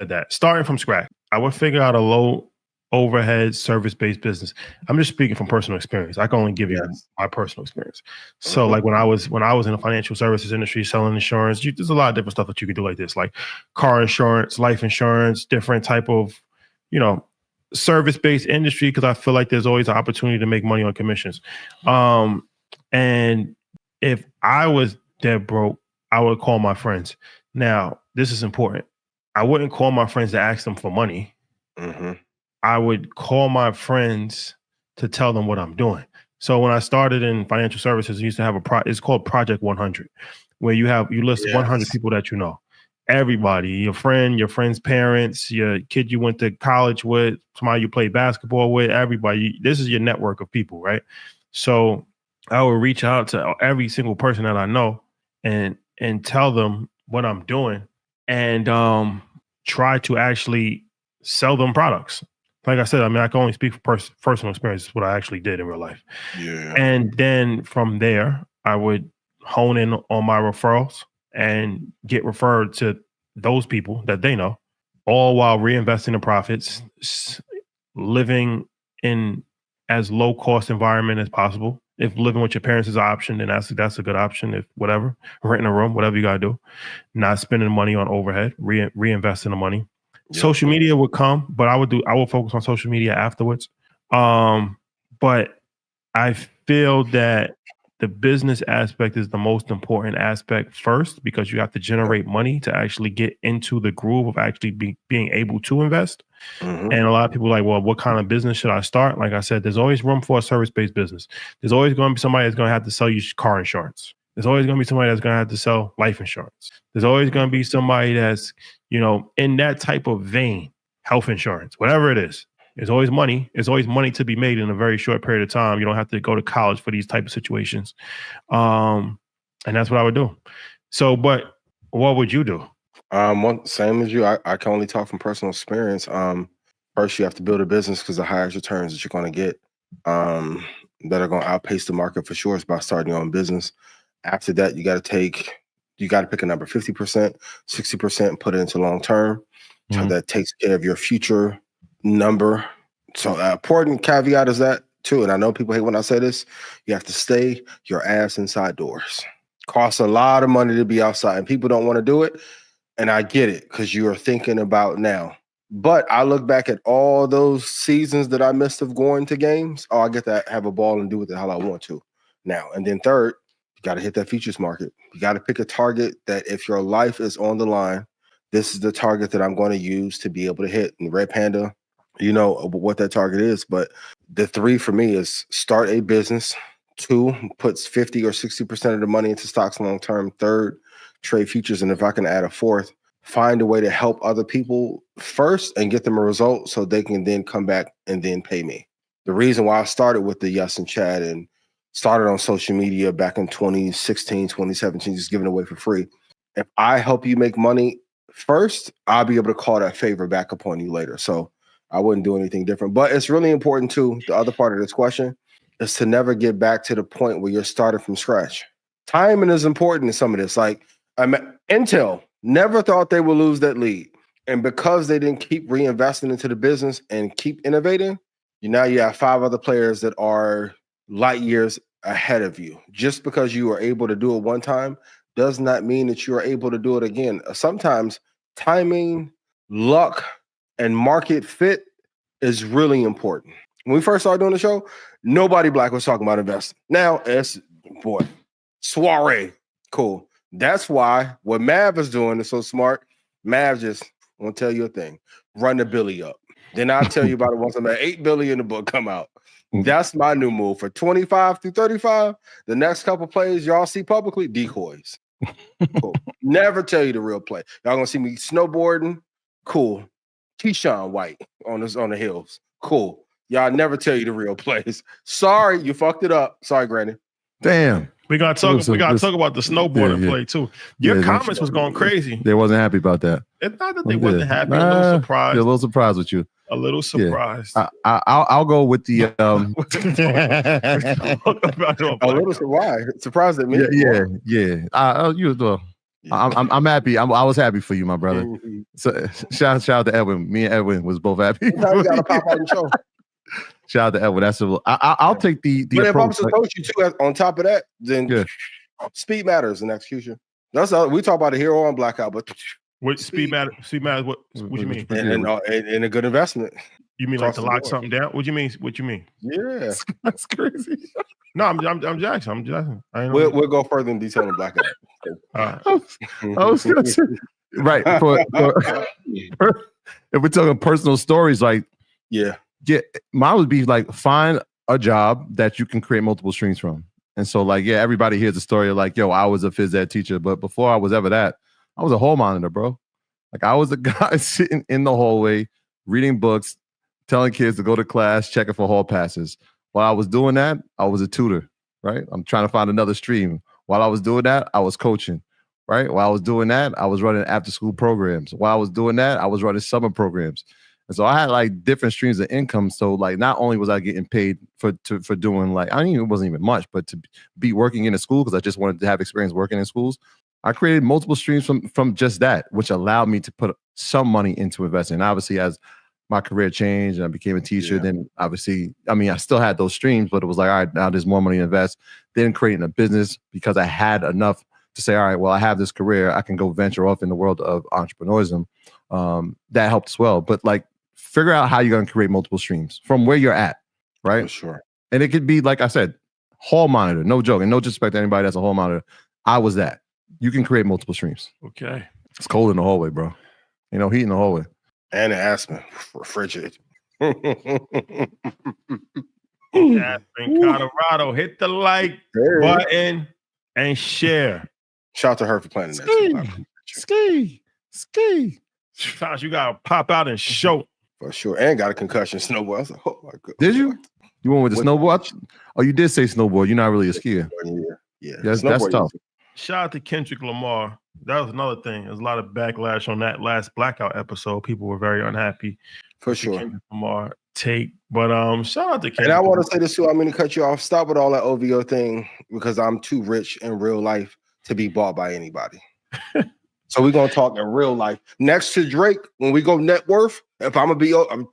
that starting from scratch, I would figure out a low overhead service-based business. I'm just speaking from personal experience. I can only give you my personal experience. So like when I was in the financial services industry selling insurance, there's a lot of different stuff that you could do like this, like car insurance, life insurance, different type of, service-based industry, because I feel like there's always an opportunity to make money on commissions. And if I was dead broke, I would call my friends. Now, this is important. I wouldn't call my friends to ask them for money. I would call my friends to tell them what I'm doing. So when I started in financial services, I used to have it's called Project 100, where you list 100 people that you know. Everybody, your friend's parents, your kid you went to college with, somebody you played basketball with, everybody. This is your network of people, right? So I would reach out to every single person that I know and tell them what I'm doing and try to actually sell them products. Like I said, I mean, I can only speak for personal experience, what I actually did in real life. Yeah. And then from there, I would hone in on my referrals and get referred to those people that they know, all while reinvesting the profits, living in as low cost environment as possible. If living with your parents is an option, then that's a good option. If whatever, renting a room, whatever you gotta do, not spending money on overhead, reinvesting the money. Yep. Social media would come, but I would focus on social media afterwards. But I feel that the business aspect is the most important aspect first, because you have to generate money to actually get into the groove of actually being able to invest. And a lot of people are like, well, what kind of business should I start? Like I said, there's always room for a service-based business. There's always going to be somebody that's going to have to sell you car insurance. There's always going to be somebody that's going to have to sell life insurance. There's always going to be somebody that's, in that type of vein, health insurance, whatever it is. There's always money. There's always money to be made in a very short period of time. You don't have to go to college for these type of situations. And that's what I would do. So, but what would you do? Same as you. I can only talk from personal experience. First, you have to build a business, because the highest returns that you're going to get that are going to outpace the market for sure is by starting your own business. After that, you got to pick a number, 50%, 60%, put it into long term. So that takes care of your future number. So important caveat is that too. And I know people hate when I say this, you have to stay your ass inside doors. Costs a lot of money to be outside, and people don't want to do it. And I get it, because you are thinking about now. But I look back at all those seasons that I missed of going to games. Oh, I get to have a ball and do what the hell I want to now. And then third, you got to hit that futures market. You got to pick a target that if your life is on the line, this is the target that I'm going to use to be able to hit. And Red Panda, you know what that target is. But the 3 for me is start a business. 2, puts 50 or 60% of the money into stocks long term. 3rd, trade futures. And if I can add a 4th, find a way to help other people first and get them a result so they can then come back and then pay me. The reason why I started with the Yes and Chad and started on social media back in 2016, 2017, just giving away for free. If I help you make money first, I'll be able to call that favor back upon you later. So I wouldn't do anything different. But it's really important too, the other part of this question is to never get back to the point where you're starting from scratch. Timing is important in some of this. Like Intel never thought they would lose that lead. And because they didn't keep reinvesting into the business and keep innovating, you have 5 other players that are light years ahead of you. Just because you are able to do it one time does not mean that you are able to do it again. Sometimes timing, luck, and market fit is really important. When we first started doing the show, nobody black was talking about investing. Now it's soiree. Cool. That's why what Mav is doing is so smart. Mav just won't tell you a thing. Run the Billy up. Then I'll tell you about it once I'm at 8 billion in the book come out. That's my new move for 25 through 35. The next couple plays y'all see publicly, decoys. Cool. Never tell you the real play. Y'all gonna see me snowboarding. Cool. Keyshawn White on the hills. Cool. Y'all never tell you the real plays. Sorry, you fucked it up. Sorry, Granny. Damn. We gotta talk about the snowboarding play too. Your comments was going crazy. They wasn't happy about that. It's not that they wasn't happy. A little surprised. They're a little surprised with you. A little surprised. I'll go with the a little surprised at me. Yeah. You as well. I'm happy. I was happy for you, my brother. So shout out to Edwin. Me and Edwin was both happy. Now you gotta pop on the show. Shout out to Edwin. That's I'll take the But if approach. I'm coach you too, on top of that, then speed matters in execution. That's all we talk about it here on Blackout, but what speed matters? Speed matters. What you mean? And a good investment. You mean like to lock something down? What you mean? Yeah, that's crazy. No, I'm Jackson. We'll go further in detail in Blackout. I was gonna say, right. If we're talking personal stories, like mine would be like find a job that you can create multiple streams from. And so, like, everybody hears the story of like, yo, I was a phys ed teacher, but before I was ever that, I was a hall monitor, bro. Like, I was the guy sitting in the hallway, reading books, telling kids to go to class, checking for hall passes. While I was doing that, I was a tutor, right? I'm trying to find another stream. While I was doing that, I was coaching, right? While I was doing that, I was running after-school programs. While I was doing that, I was running summer programs. And so I had like different streams of income. So like not only was I getting paid for doing like, it wasn't even much, but to be working in a school because I just wanted to have experience working in schools. I created multiple streams from just that, which allowed me to put some money into investing. And obviously, as my career changed and I became a teacher, then obviously, I still had those streams, but it was like, all right, now there's more money to invest. Then creating a business because I had enough to say, all right, well, I have this career. I can go venture off in the world of entrepreneurism. That helped as well. But like, figure out how you're going to create multiple streams from where you're at, right? For sure. And it could be, like I said, hall monitor, no joke, and no disrespect to anybody that's a hall monitor. I was that. You can create multiple streams. Okay. It's cold in the hallway, bro. Heat in the hallway. And an Aspen, frigid. Aspen, Colorado. Hit the like button and share. Shout out to her for playing that. Ski. Sometimes you gotta pop out and show. For sure. And got a concussion snowboard. I was like, oh my god. Did you? You went with the snowboard? Oh, you did say snowboard. You're not really a skier. Yeah. That's tough. Shout out to Kendrick Lamar. That was another thing. There's a lot of backlash on that last Blackout episode. People were very unhappy. For sure. Kendrick Lamar take. But shout out to Kendrick. And I want to say this too. I'm going to cut you off. Stop with all that OVO thing because I'm too rich in real life to be bought by anybody. So we're going to talk in real life. Next to Drake, when we go net worth, if I'm going to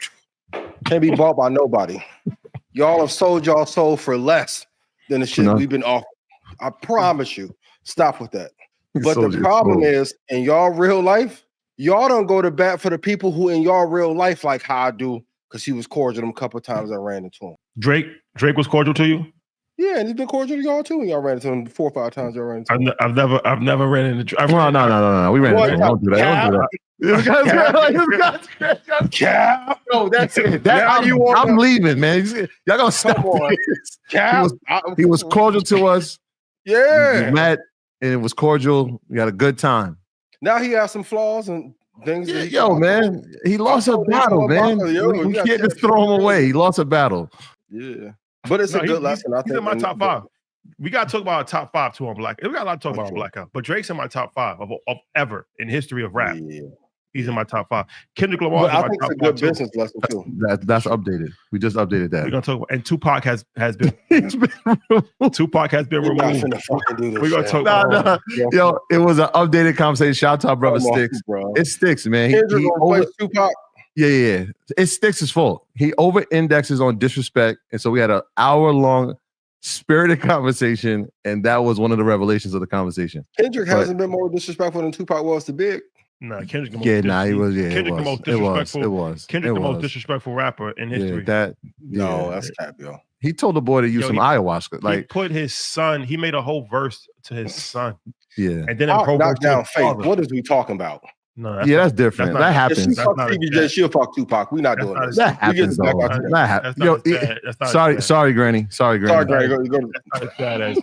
be, can't be bought by nobody. Y'all have sold y'all soul for less than the shit we've been offered. I promise you. Stop with that. But the problem is, in y'all real life, y'all don't go to bat for the people who in y'all real life like how I do, because he was cordial them a couple of times I ran into him. Drake was cordial to you? Yeah, and he's been cordial to y'all too. And y'all ran into him 4 or 5 times. Y'all ran into him. I've never ran into Drake. No. We ran into him. Don't do that. Cap. No, that's it. I'm leaving, man. Y'all gonna stop. Cap. He was cordial to us. Yeah. We met and it was cordial. We had a good time. Now he has some flaws and things. Man. He lost a battle, man. We can't just throw him away. He lost a battle. Yeah. But it's a good lesson. I think he's in my top 5. We got to talk about our top 5 too on Blackout. We got a lot to talk about on Blackout. But Drake's in my top 5 of ever in history of rap. Yeah. He's in my top 5. Kendrick Lamar. I think it's a good business lesson too. That's updated. We just updated that. We're gonna talk about, and Tupac has been Tupac has been removed. We're gonna talk about yo. It was an updated conversation. Shout out to our brother Sticks. It Sticks, man. He Tupac. Yeah. It's Sticks' fault. He over indexes on disrespect, and so we had an hour-long spirited conversation, and that was one of the revelations of the conversation. Kendrick hasn't been more disrespectful than Tupac was to Big. No, Kendrick. He was. Yeah, Kendrick the most disrespectful. It was. Kendrick the most disrespectful rapper in history. That's cap, yo. He told the boy to use some ayahuasca. Like he put his son. He made a whole verse to his son. Yeah, and then knock down Faith. What is we talking about? No, that's different. That happens. If she fuck CBJ, she'll fuck Tupac. We're not doing this. That happens. That happens. Sorry, Granny. Sorry, Granny. That's not as bad as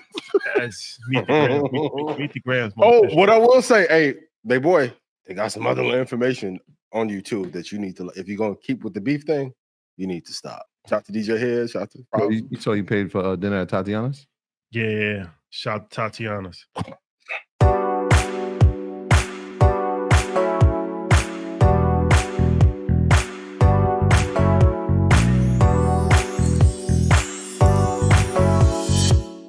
Meet the Grams. What I will say, hey, they got some other information on you too that you need to. If you're gonna keep with the beef thing, you need to stop. Shout out to DJ Head. Shout out to you saw you paid for dinner at Tatiana's. Yeah. Shout out to Tatiana's.